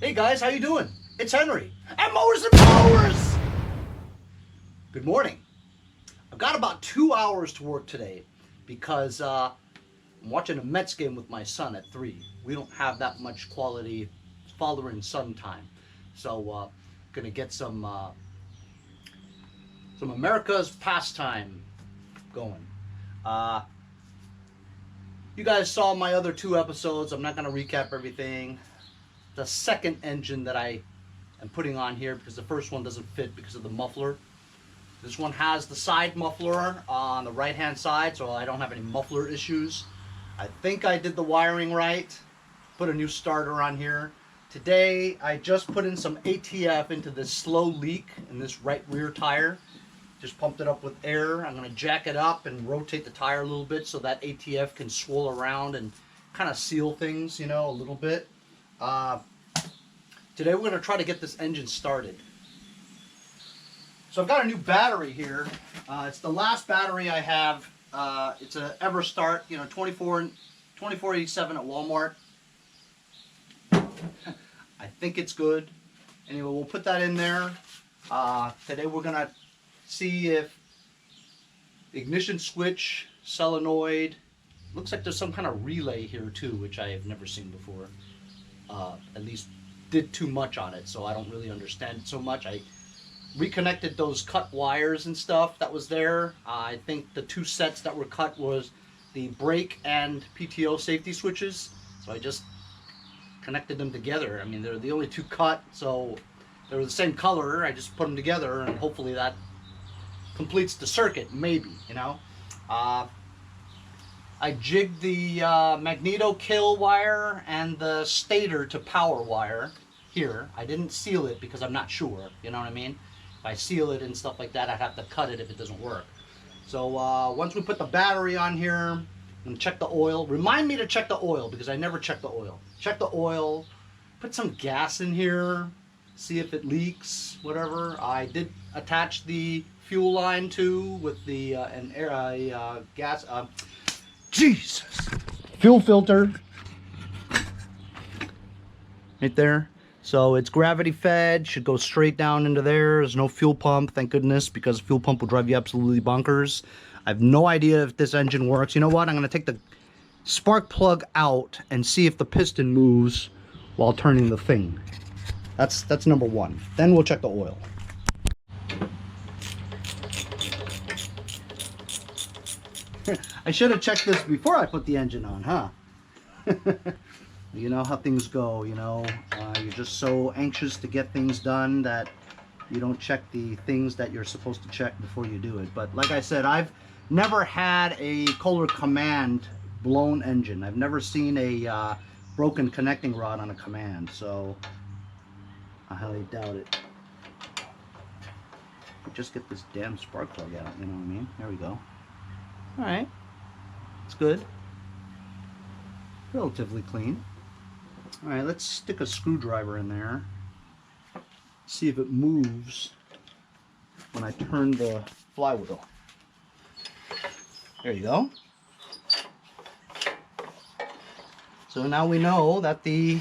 Hey guys, how you doing? It's Henry at Mowers and Mowers. Good morning. I've got about 2 hours to work today because I'm watching a Mets game with my son at 3. We don't have that much quality father and son time, so gonna get some America's pastime going. You guys saw my other 2 episodes. I'm not gonna recap everything. The second engine that I am putting on here because the first one doesn't fit because of the muffler. This one has the side muffler on the right hand side, so I don't have any muffler issues. I think I did the wiring right. Put a new starter on here. Today I just put in some ATF into this slow leak in this right rear tire. Just pumped it up with air. I'm going to jack it up and rotate the tire a little bit so that ATF can swirl around and kind of seal things, you know, a little bit. Today we're going to try to get this engine started. So I've got a new battery here. It's the last battery I have. It's an EverStart, you know, 2487 at Walmart. I think it's good. Anyway, we'll put that in there. Today we're going to see if the ignition switch, solenoid, looks like there's some kind of relay here too, which I have never seen before. At least did too much on it, so I don't really understand it so much. I reconnected those cut wires and stuff that was there. I think the 2 sets that were cut was the brake and PTO safety switches, so I just connected them together. I mean, they're the only 2 cut, so they were the same color. I just put them together and hopefully that completes the circuit, maybe, you know. I jigged the Magneto kill wire and the stator to power wire here. I didn't seal it because I'm not sure, you know what I mean? If I seal it and stuff like that, I'd have to cut it if it doesn't work. So once we put the battery on here, I'm going to check the oil. Remind me to check the oil because I never check the oil. Check the oil, put some gas in here, see if it leaks, whatever. I did attach the fuel line too with the gas. Jesus! Fuel filter. Right there. So it's gravity fed, should go straight down into there. There's no fuel pump, thank goodness, because fuel pump will drive you absolutely bonkers. I have no idea if this engine works. You know what? I'm going to take the spark plug out and see if the piston moves while turning the thing. That's number 1. Then we'll check the oil. I should have checked this before I put the engine on, huh? You know how things go, you know. You're just so anxious to get things done that you don't check the things that you're supposed to check before you do it. But like I said, I've never had a Kohler Command blown engine. I've never seen a broken connecting rod on a Command, so I highly doubt it. Just get this damn spark plug out, you know what I mean? There we go. Alright, it's good. Relatively clean. Alright, let's stick a screwdriver in there. See if it moves when I turn the flywheel. There you go. So now we know that the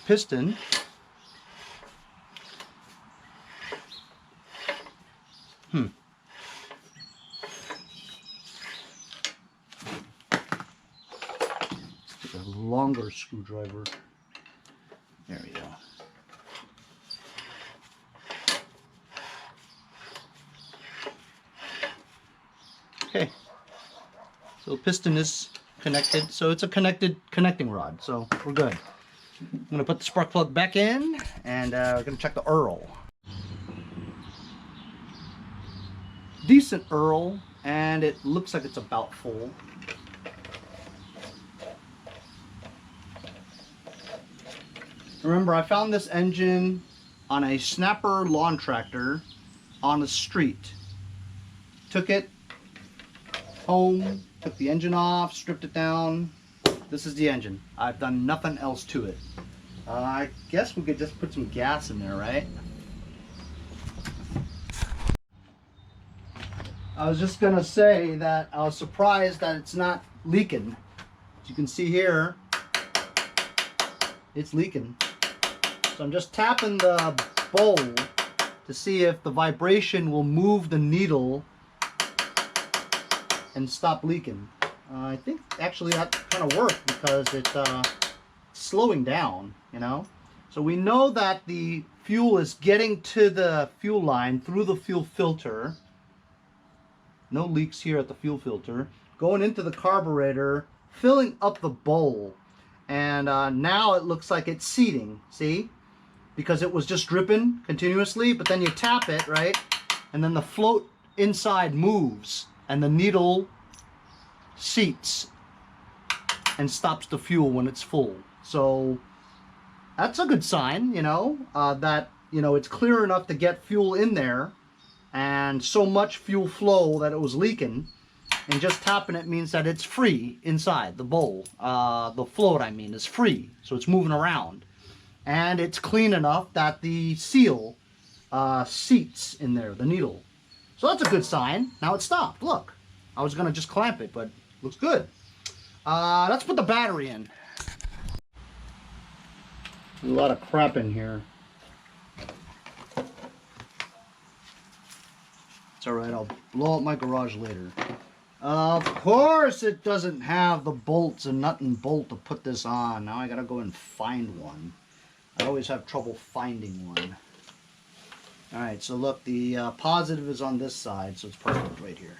piston longer screwdriver. There we go. Okay. So the piston is connected. So it's a connecting rod. So we're good. I'm going to put the spark plug back in and we're going to check the Earl. Decent Earl, and it looks like it's about full. Remember, I found this engine on a Snapper lawn tractor on the street. Took it home, took the engine off, stripped it down. This is the engine. I've done nothing else to it. I guess we could just put some gas in there, right? I was just gonna say that I was surprised that it's not leaking. As you can see here, it's leaking. So I'm just tapping the bowl to see if the vibration will move the needle and stop leaking. I think actually that kind of worked because it's slowing down, you know. So we know that the fuel is getting to the fuel line through the fuel filter. No leaks here at the fuel filter. Going into the carburetor, filling up the bowl. And now it looks like it's seating, see? Because it was just dripping continuously, but then you tap it, right? And then the float inside moves and the needle seats and stops the fuel when it's full. So that's a good sign, you know, that, you know, it's clear enough to get fuel in there and so much fuel flow that it was leaking. And just tapping it means that it's free inside the bowl. The float, I mean, is free. So it's moving around. And it's clean enough that the seal seats in there, the needle. So that's a good sign. Now it stopped. Look. I was going to just clamp it, but it looks good. Let's put the battery in. There's a lot of crap in here. It's alright, I'll blow up my garage later. Of course it doesn't have the bolts and nut and bolt to put this on. Now I gotta go and find one. I always have trouble finding one. Alright, so look, the positive is on this side, so it's perfect right here.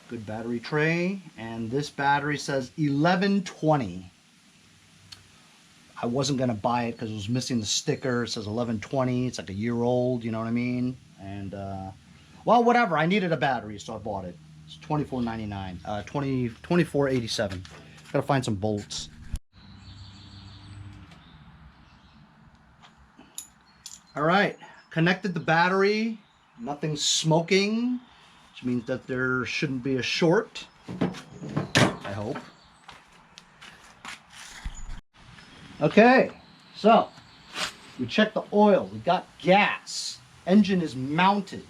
Good battery tray, and this battery says 1120. I wasn't going to buy it because it was missing the sticker. It says 1120. It's like a year old, you know what I mean? And, well, whatever. I needed a battery, so I bought it. It's $24.99. $24.87. Gotta find some bolts. All right. Connected the battery. Nothing's smoking, which means that there shouldn't be a short. I hope. Okay, so we checked the oil. We got gas. Engine is mounted.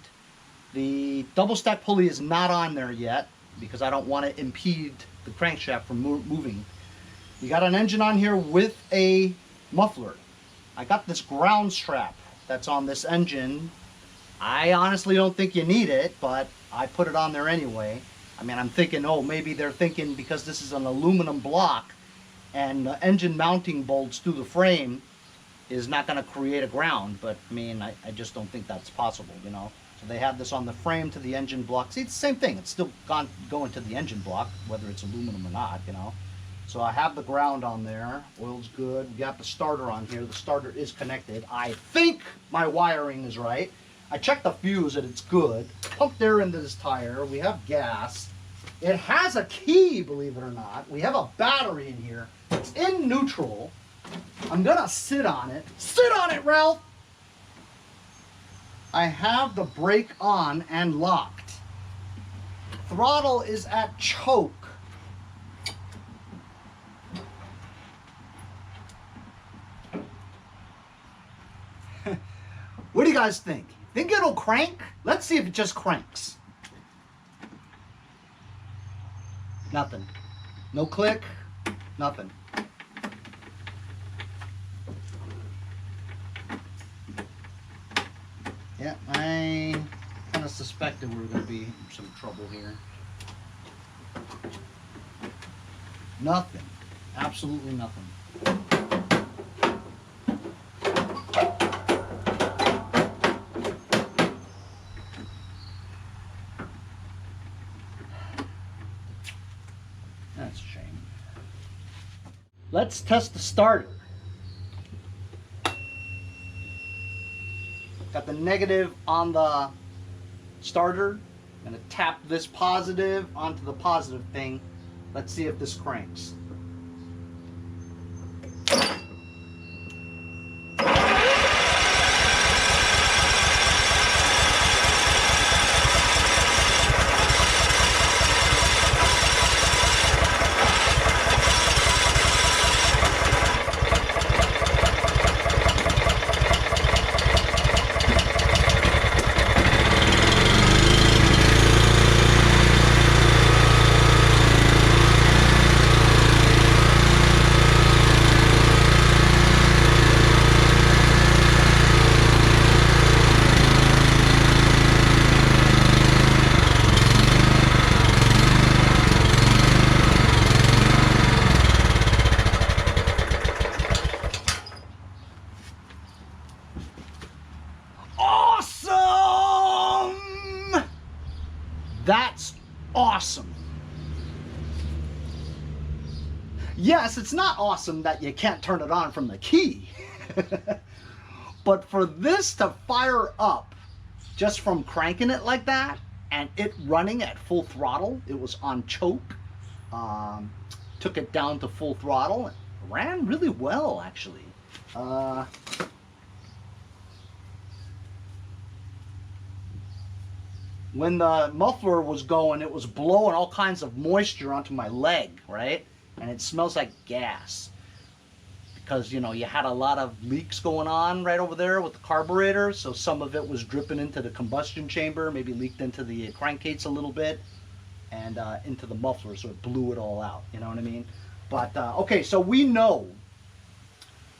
The double stack pulley is not on there yet because I don't want to impede the crankshaft from moving. You got an engine on here with a muffler. I got this ground strap that's on this engine. I honestly don't think you need it, but I put it on there anyway. I mean, I'm thinking, oh, maybe they're thinking because this is an aluminum block and the engine mounting bolts through the frame is not going to create a ground, but I mean, I just don't think that's possible, you know. So they have this on the frame to the engine block. See, it's the same thing. It's still going to the engine block, whether it's aluminum or not, you know. So I have the ground on there. Oil's good. We got the starter on here. The starter is connected. I think my wiring is right. I checked the fuse and it's good. Pumped air into this tire. We have gas. It has a key, believe it or not. We have a battery in here. It's in neutral. I'm gonna sit on it. Sit on it, Ralph! I have the brake on and locked. Throttle is at choke. What do you guys think? Think it'll crank? Let's see if it just cranks. Nothing. No click. Nothing. Yeah, I kind of suspected we were going to be in some trouble here. Nothing. Absolutely nothing. That's a shame. Let's test the starter. Got the negative on the starter. I'm going to tap this positive onto the positive thing. Let's see if this cranks. That's awesome. Yes, it's not awesome that you can't turn it on from the key. But for this to fire up just from cranking it like that and it running at full throttle, it was on choke, took it down to full throttle, and ran really well actually. When the muffler was going, it was blowing all kinds of moisture onto my leg, right? And it smells like gas. Because, you know, you had a lot of leaks going on right over there with the carburetor, so some of it was dripping into the combustion chamber, maybe leaked into the crankcase a little bit, and into the muffler, so it blew it all out, you know what I mean? But, okay, so we know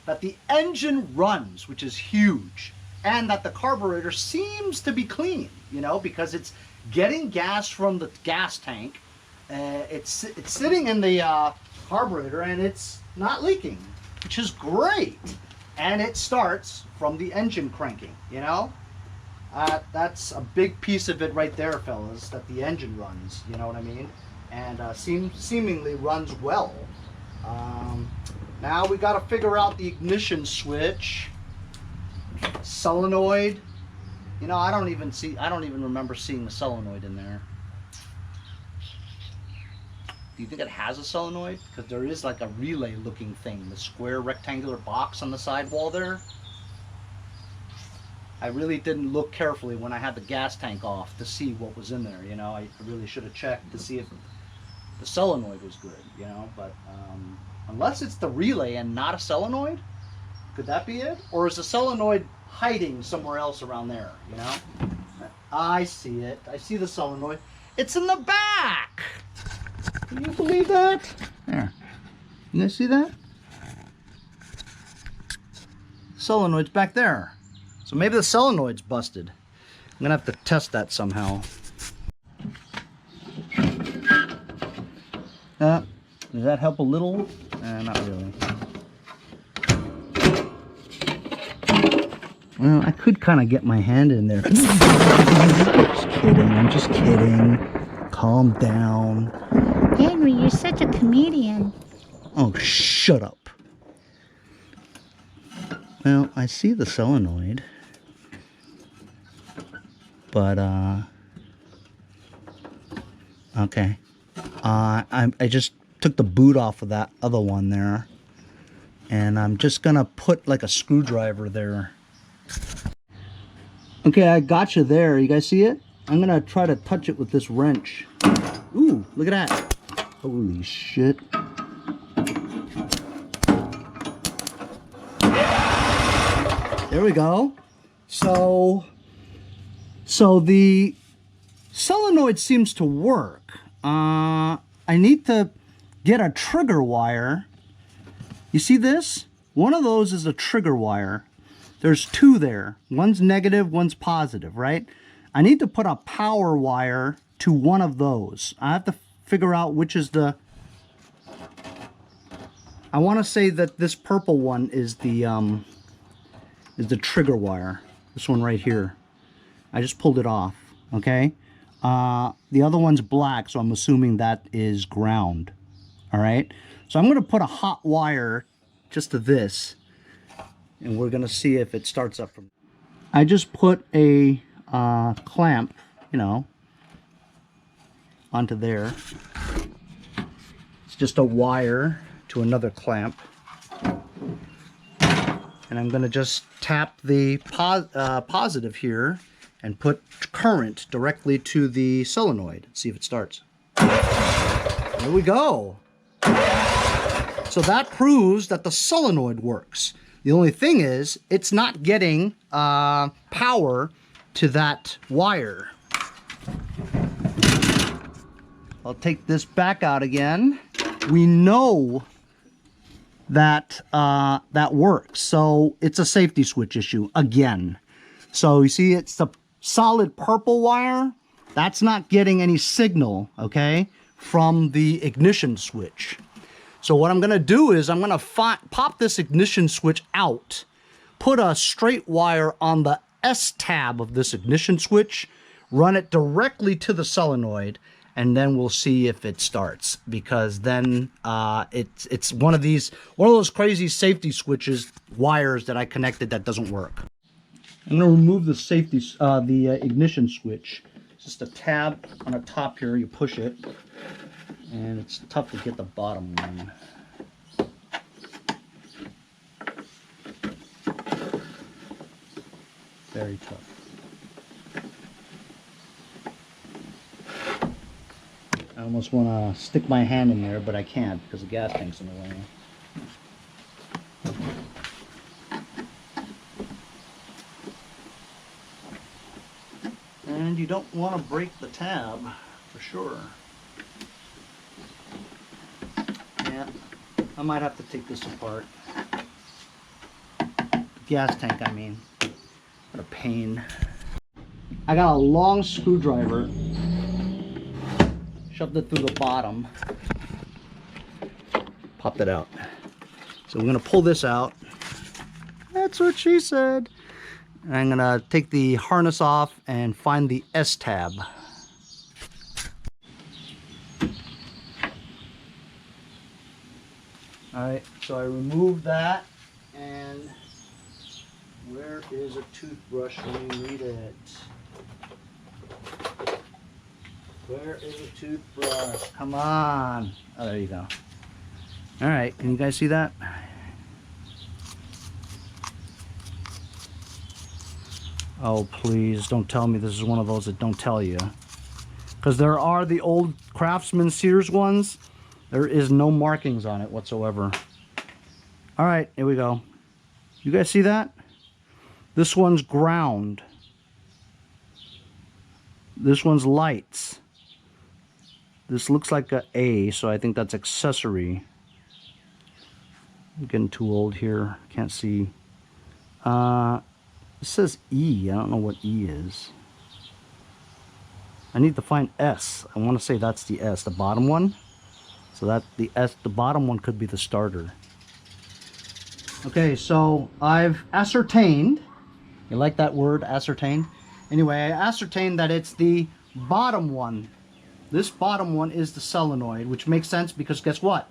that the engine runs, which is huge, and that the carburetor seems to be clean, you know, because it's getting gas from the gas tank, it's sitting in the carburetor, and it's not leaking, which is great. And it starts from the engine cranking, you know? That's a big piece of it right there, fellas, that the engine runs, you know what I mean? And seemingly runs well. Now we got to figure out the ignition switch, solenoid. You know, I don't even remember seeing the solenoid in there. Do you think it has a solenoid? Because there is like a relay looking thing, the square rectangular box on the sidewall there. I really didn't look carefully when I had the gas tank off to see what was in there, you know. I really should have checked to see if the solenoid was good, you know. But unless it's the relay and not a solenoid, could that be it? Or is the solenoid hiding somewhere else around there, you know? I see it. I see the solenoid. It's in the back! Can you believe that? There. You guys see that? Solenoid's back there. So maybe the solenoid's busted. I'm gonna have to test that somehow. Does that help a little? Not really. Well, I could kind of get my hand in there. Just kidding. I'm just kidding. Calm down. Henry, you're such a comedian. Oh, shut up. Well, I see the solenoid. But, okay. I just took the boot off of that other one there. And I'm just gonna put like a screwdriver there. Okay, I got you there. You guys see it? I'm gonna try to touch it with this wrench. Ooh, look at that. Holy shit. There we go. So the solenoid seems to work. I need to get a trigger wire. You see this? One of those is a trigger wire. There's two there. One's negative, one's positive, right? I need to put a power wire to one of those. I have to figure out which is the... I want to say that this purple one is the trigger wire. This one right here. I just pulled it off, okay? The other one's black, so I'm assuming that is ground, all right? So I'm going to put a hot wire just to this, and we're going to see if it starts up from... I just put a clamp, you know, onto there. It's just a wire to another clamp. And I'm going to just tap the positive here and put current directly to the solenoid. See if it starts. There we go. So that proves that the solenoid works. The only thing is, it's not getting power to that wire. I'll take this back out again. We know that that works. So it's a safety switch issue again. So you see, it's the solid purple wire. That's not getting any signal, okay, from the ignition switch. So what I'm going to do is I'm going to pop this ignition switch out, put a straight wire on the S tab of this ignition switch run it directly to the solenoid, and then we'll see if it starts, because then it's one of those crazy safety switches wires that I connected that doesn't work. I'm going to remove the ignition switch. It's just a tab on the top here. You push it, and it's tough to get the bottom one. Very tough. I almost want to stick my hand in there, but I can't because the gas tank's in the way. And you don't want to break the tab, for sure. Yeah, I might have to take this apart. The gas tank, I mean. What a pain. I got a long screwdriver. Shoved it through the bottom. Popped it out. So we're going to pull this out. That's what she said. And I'm going to take the harness off and find the S tab. Alright, so I removed that, and where is a toothbrush when you need it? Where is a toothbrush? Come on. Oh, there you go. Alright, can you guys see that? Oh, please, don't tell me this is one of those that don't tell you. Because there are the old Craftsman Sears ones. There is no markings on it whatsoever. Alright, here we go. You guys see that? This one's ground. This one's lights. This looks like a A, so I think that's accessory. I'm getting too old here. Can't see. It says E. I don't know what E is. I need to find S. I want to say that's the S, the bottom one. So that the S, the bottom one could be the starter. Okay, so I've ascertained. You like that word, ascertained? Anyway, I ascertained that it's the bottom one. This bottom one is the solenoid, which makes sense because guess what?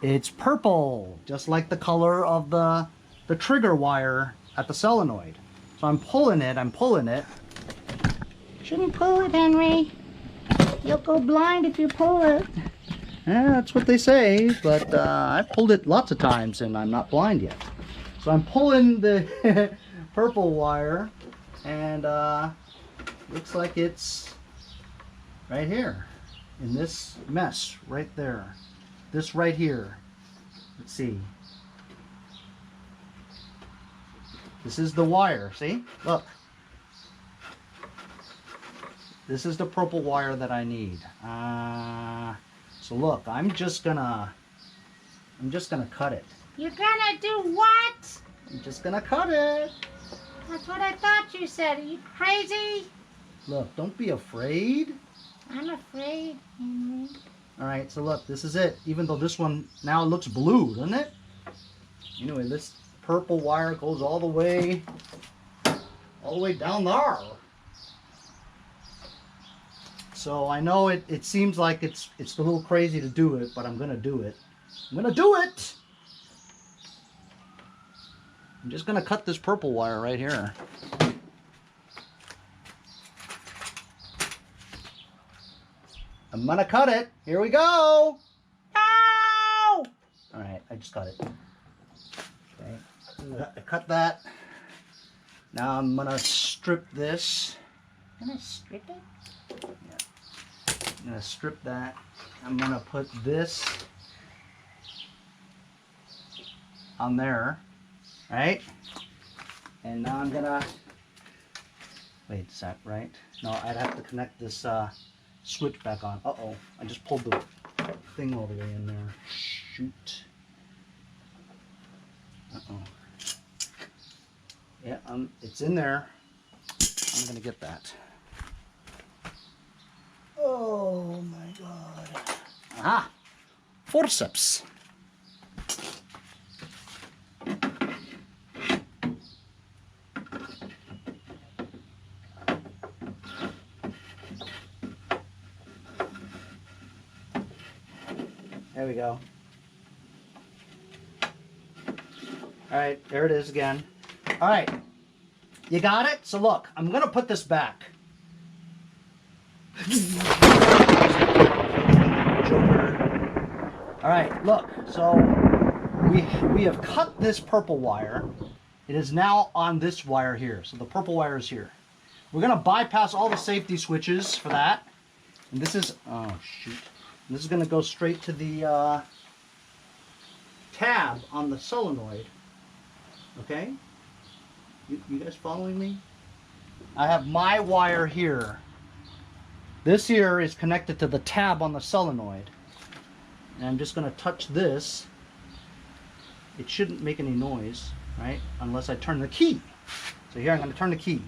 It's purple, just like the color of the trigger wire at the solenoid. So I'm pulling it. Shouldn't pull it, Henry. You'll go blind if you pull it. Yeah, that's what they say, but I've pulled it lots of times and I'm not blind yet. So I'm pulling the purple wire, and looks like it's right here in this mess right there. This right here. Let's see. This is the wire, see? Look. This is the purple wire that I need. So look, I'm just gonna cut it. You're gonna do what? I'm just gonna cut it. That's what I thought you said. Are you crazy? Look, don't be afraid. I'm afraid, Henry. Alright, so look, this is it. Even though this one now looks blue, doesn't it? Anyway, this purple wire goes all the way down there. So I know it seems like it's a little crazy to do it, but I'm gonna do it. I'm gonna do it! I'm just gonna cut this purple wire right here. I'm gonna cut it. Here we go. No! Alright, I just cut it. Okay, I cut that. Now I'm gonna strip this. Gonna strip it? Yeah. I'm gonna strip that. I'm gonna put this on there. Right? And now I'm gonna wait, is that right? No, I'd have to connect this switch back on. Uh-oh, I just pulled the thing all the way in there. Shoot. Uh-oh. Yeah, it's in there. I'm gonna get that. Oh my god. Aha! Forceps. There we go. All right, there it is again. All right, you got it? So look, I'm gonna put this back. Joker. All right, look, so we have cut this purple wire. It is now on this wire here. So the purple wire is here. We're gonna bypass all the safety switches for that. And this is, oh shoot. This is gonna go straight to the tab on the solenoid. Okay? You guys following me? I have my wire here. This here is connected to the tab on the solenoid. And I'm just gonna touch this. It shouldn't make any noise, right? Unless I turn the key. So here I'm gonna turn the key.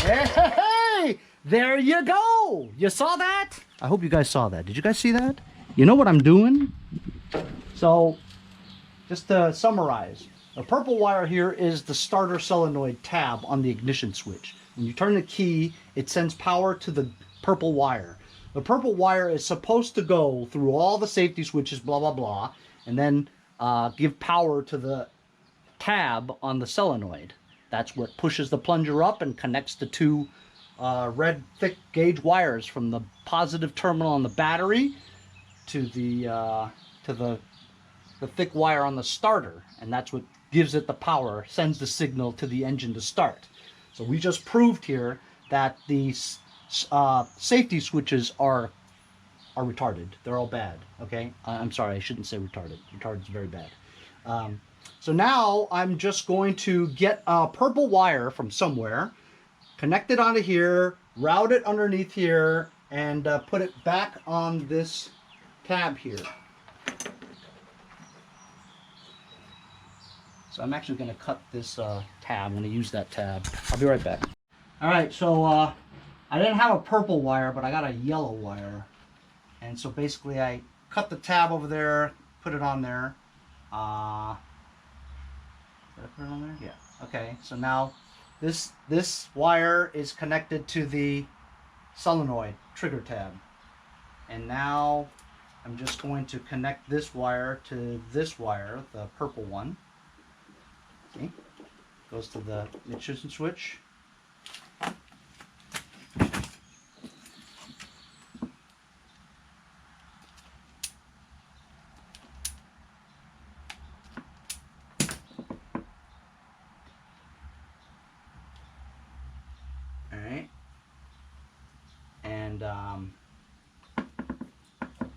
Hey! There you go! You saw that? I hope you guys saw that. Did you guys see that? You know what I'm doing? So, just to summarize, the purple wire here is the starter solenoid tab on the ignition switch. When you turn the key, it sends power to the purple wire. The purple wire is supposed to go through all the safety switches, blah, blah, blah, and then give power to the tab on the solenoid. That's what pushes the plunger up and connects the two red thick gauge wires from the positive terminal on the battery to the thick wire on the starter, and that's what gives it the power, sends the signal to the engine to start. So we just proved here that the safety switches are retarded. They're all bad. Okay, I'm sorry, I shouldn't say retarded. Retarded is very bad. So now I'm just going to get a purple wire from somewhere, connect it onto here, route it underneath here, and put it back on this tab here. So I'm actually going to cut this tab. I'm going to use that tab. I'll be right back. All right, so I didn't have a purple wire, but I got a yellow wire. And so basically I cut the tab over there, put it on there. Did I put it on there? Yeah. Okay, so now this wire is connected to the solenoid trigger tab. And now I'm just going to connect this wire to this wire, the purple one. See? Goes to the ignition switch. Alright. And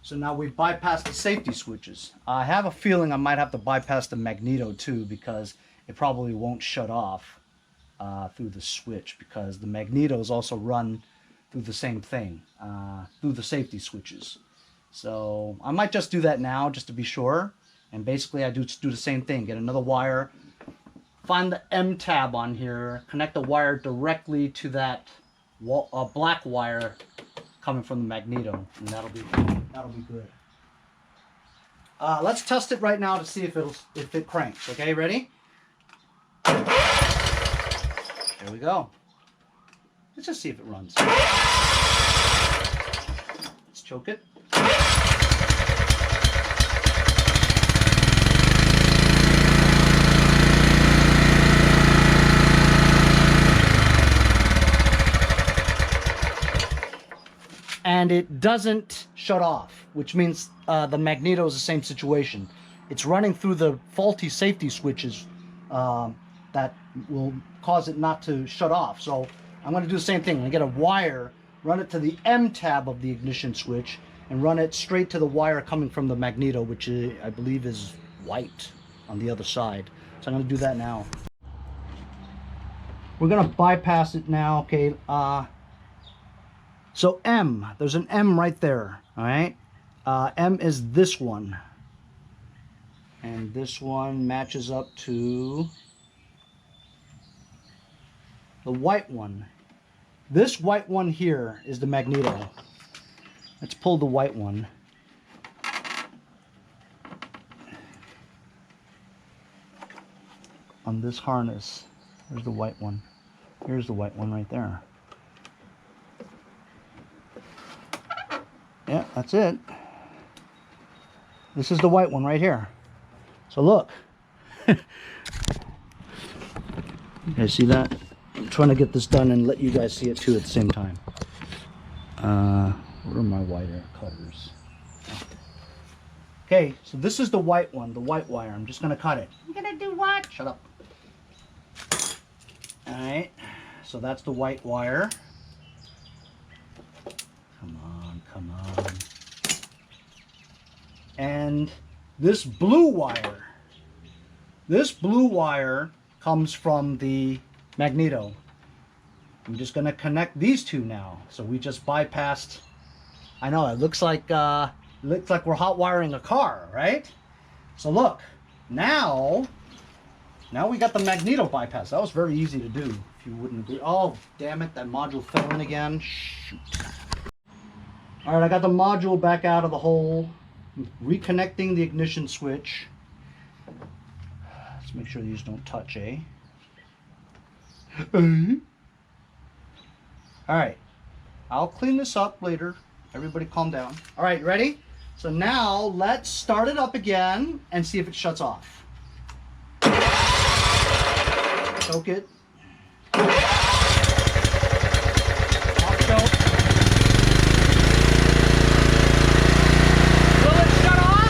so now we've bypassed the safety switches. I have a feeling I might have to bypass the Magneto too, because it probably won't shut off through the switch, because the Magnetos also run through the same thing, through the safety switches. So I might just do that now just to be sure. And basically I do the same thing. Get another wire, find the M tab on here, connect the wire directly to that black wire coming from the Magneto, and that'll be good. Let's test it right now to see if it cranks. Okay, ready? There we go. Let's just see if it runs. Let's choke it. And it doesn't shut off, which means the Magneto is the same situation. It's running through the faulty safety switches that will cause it not to shut off. So I'm going to do the same thing. I'm going to get a wire, run it to the M tab of the ignition switch, and run it straight to the wire coming from the Magneto, which I believe is white on the other side. So I'm going to do that now. We're going to bypass it now. Okay. So M, there's an M right there. All right. M is this one. And this one matches up to the white one. This white one here is the Magneto. Let's pull the white one. On this harness, there's the white one. Here's the white one right there. Yeah, that's it. This is the white one right here. So look. You guys see that? I'm trying to get this done and let you guys see it too at the same time. Where are my wire cutters? Okay, so this is the white one, the white wire. I'm just gonna cut it. I'm gonna do what? Shut up. Alright, so that's the white wire. Come on, come on. And this blue wire comes from the Magneto. I'm just gonna connect these two now. So we just bypassed. I know it looks like we're hot wiring a car, right? So look, now we got the Magneto bypass. That was very easy to do, if you wouldn't agree. Oh, damn it, that module fell in again. Shoot. All right, I got the module back out of the hole. I'm reconnecting the ignition switch. Let's make sure these don't touch, eh? All right, I'll clean this up later. Everybody calm down. All right, ready? So now let's start it up again and see if it shuts off. Choke it. Off choke. Will it shut off?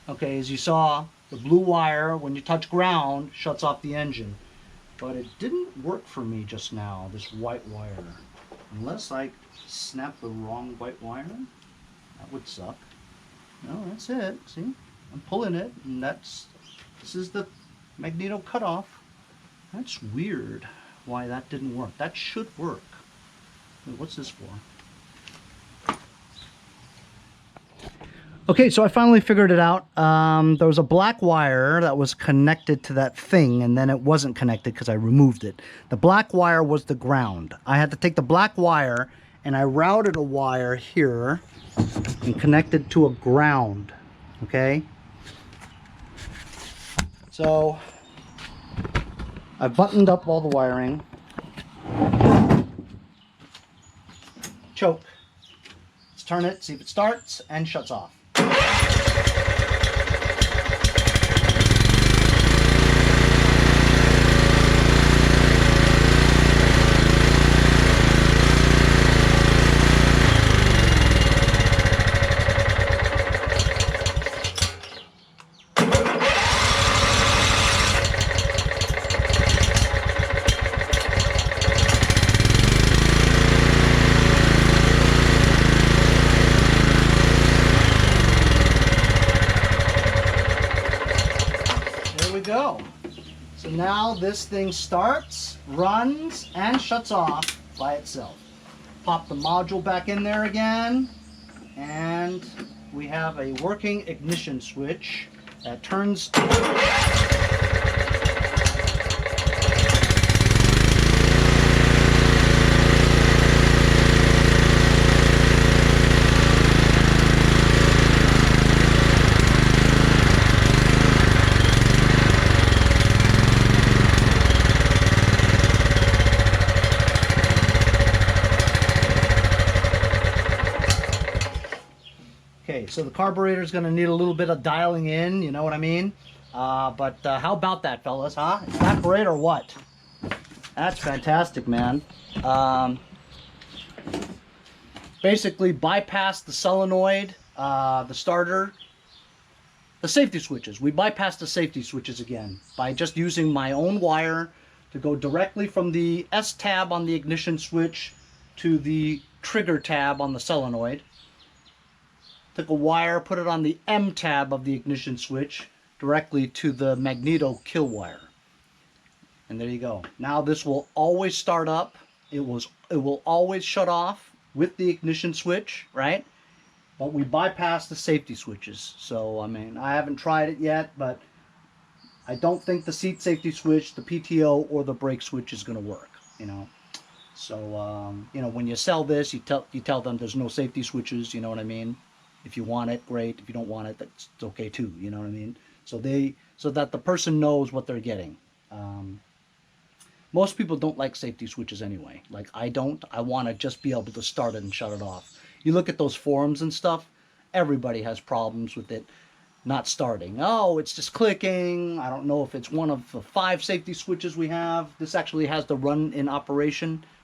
Okay, as you saw, the blue wire, when you touch ground, shuts off the engine. But it didn't work for me just now, this white wire. Unless I snap the wrong white wire, that would suck. No, that's it. See, I'm pulling it, and this is the Magneto cutoff. That's weird why that didn't work. That should work. Wait, what's this for? Okay, so I finally figured it out. There was a black wire that was connected to that thing, and then it wasn't connected because I removed it. The black wire was the ground. I had to take the black wire, and I routed a wire here and connected to a ground, okay? So, I've buttoned up all the wiring. Choke. Let's turn it, see if it starts and shuts off. Go. So now this thing starts, runs, and shuts off by itself. Pop the module back in there again, and we have a working ignition switch that turns. Okay, so the carburetor is going to need a little bit of dialing in, you know what I mean? But how about that, fellas, huh? Is that great or what? That's fantastic, man. Basically bypass the solenoid, the starter, the safety switches. We bypassed the safety switches again by just using my own wire to go directly from the S tab on the ignition switch to the trigger tab on the solenoid. Took a wire, put it on the M tab of the ignition switch directly to the Magneto kill wire. And there you go. Now this will always start up. It will always shut off with the ignition switch, right? But we bypass the safety switches. So, I mean, I haven't tried it yet, but I don't think the seat safety switch, the PTO, or the brake switch is going to work, you know. So, you know, when you sell this, you tell them there's no safety switches, you know what I mean? If you want it, great. If you don't want it, that's okay too, you know what I mean? So that the person knows what they're getting. Most people don't like safety switches anyway. Like I don't. I want to just be able to start it and shut it off. You look at those forums and stuff, everybody has problems with it not starting. Oh, it's just clicking. I don't know if it's one of the 5 safety switches we have. This actually has the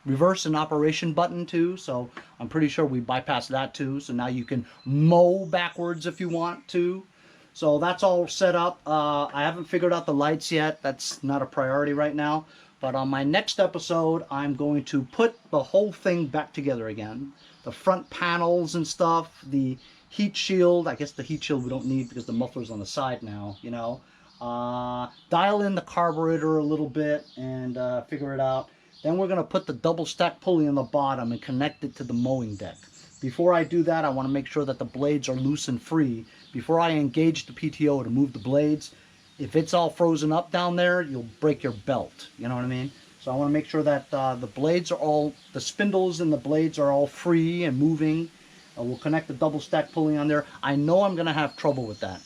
reverse in operation button too, so I'm pretty sure we bypassed that too. So now you can mow backwards if you want to. So that's all set up. I haven't figured out the lights yet. That's not a priority right now. But on my next episode, I'm going to put the whole thing back together again. The front panels and stuff, the heat shield. I guess the heat shield we don't need because the muffler's on the side now, you know. Dial in the carburetor a little bit and figure it out. Then we're going to put the double stack pulley on the bottom and connect it to the mowing deck. Before I do that, I want to make sure that the blades are loose and free. Before I engage the PTO to move the blades, if it's all frozen up down there, you'll break your belt. You know what I mean? So I want to make sure that the blades are all, the spindles and the blades are all free and moving. We'll connect the double stack pulley on there. I know I'm going to have trouble with that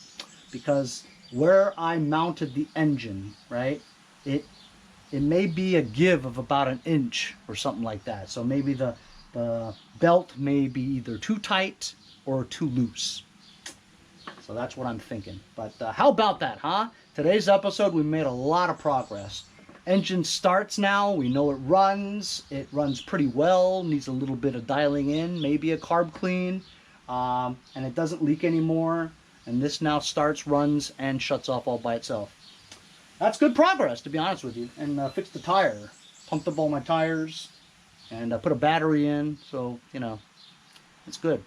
because where I mounted the engine, right, it may be a give of about 1 inch or something like that. So maybe the belt may be either too tight or too loose. So that's what I'm thinking. But how about that, huh? Today's episode, we made a lot of progress. Engine starts now. We know it runs. It runs pretty well. Needs a little bit of dialing in, maybe a carb clean. And it doesn't leak anymore. And this now starts, runs, and shuts off all by itself. That's good progress, to be honest with you. And fixed the tire. Pumped up all my tires. And put a battery in. So, you know, it's good.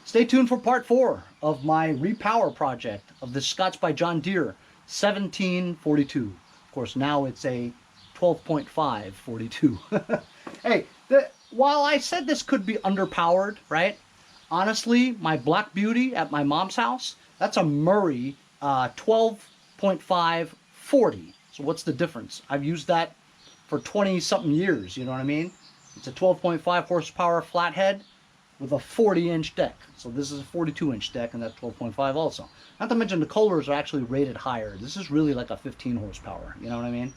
Stay tuned for part 4 of my repower project of the Scotch by John Deere 1742. Of course, now it's a 12.5 42. Hey, while I said this could be underpowered, right? Honestly, my Black Beauty at my mom's house, that's a Murray 12.5 40. So what's the difference? I've used that for 20-something years, you know what I mean? It's a 12.5 horsepower flathead with a 40-inch deck. So this is a 42-inch deck, and that's 12.5 also. Not to mention the Kohlers are actually rated higher. This is really like a 15 horsepower, you know what I mean?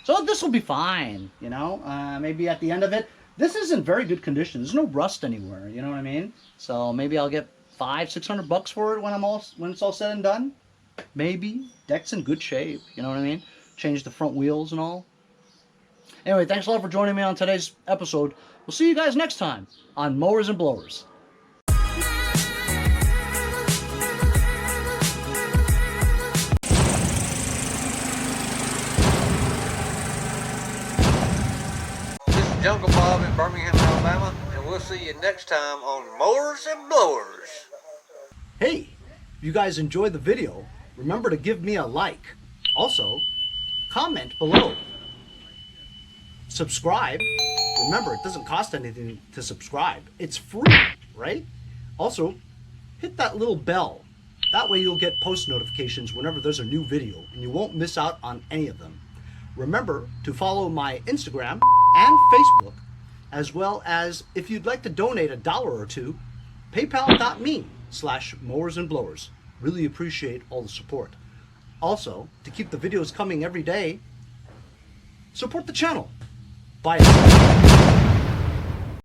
So this will be fine, you know? Maybe at the end of it, this is in very good condition. There's no rust anywhere, you know what I mean? So maybe I'll get $500-600 for it when it's all said and done. Maybe. Deck's in good shape, you know what I mean? Change the front wheels and all. Anyway, thanks a lot for joining me on today's episode. We'll see you guys next time on Mowers and Blowers. This is Jungle Bob in Birmingham, Alabama, and we'll see you next time on Mowers and Blowers. Hey, if you guys enjoyed the video, remember to give me a like. Also, comment below. Subscribe. Remember, it doesn't cost anything to subscribe. It's free, right? Also, hit that little bell. That way you'll get post notifications whenever there's a new video, and you won't miss out on any of them. Remember to follow my Instagram and Facebook, as well as if you'd like to donate $1 or $2, paypal.me/mowersandblowers. Really appreciate all the support. Also, to keep the videos coming every day, support the channel. Bye.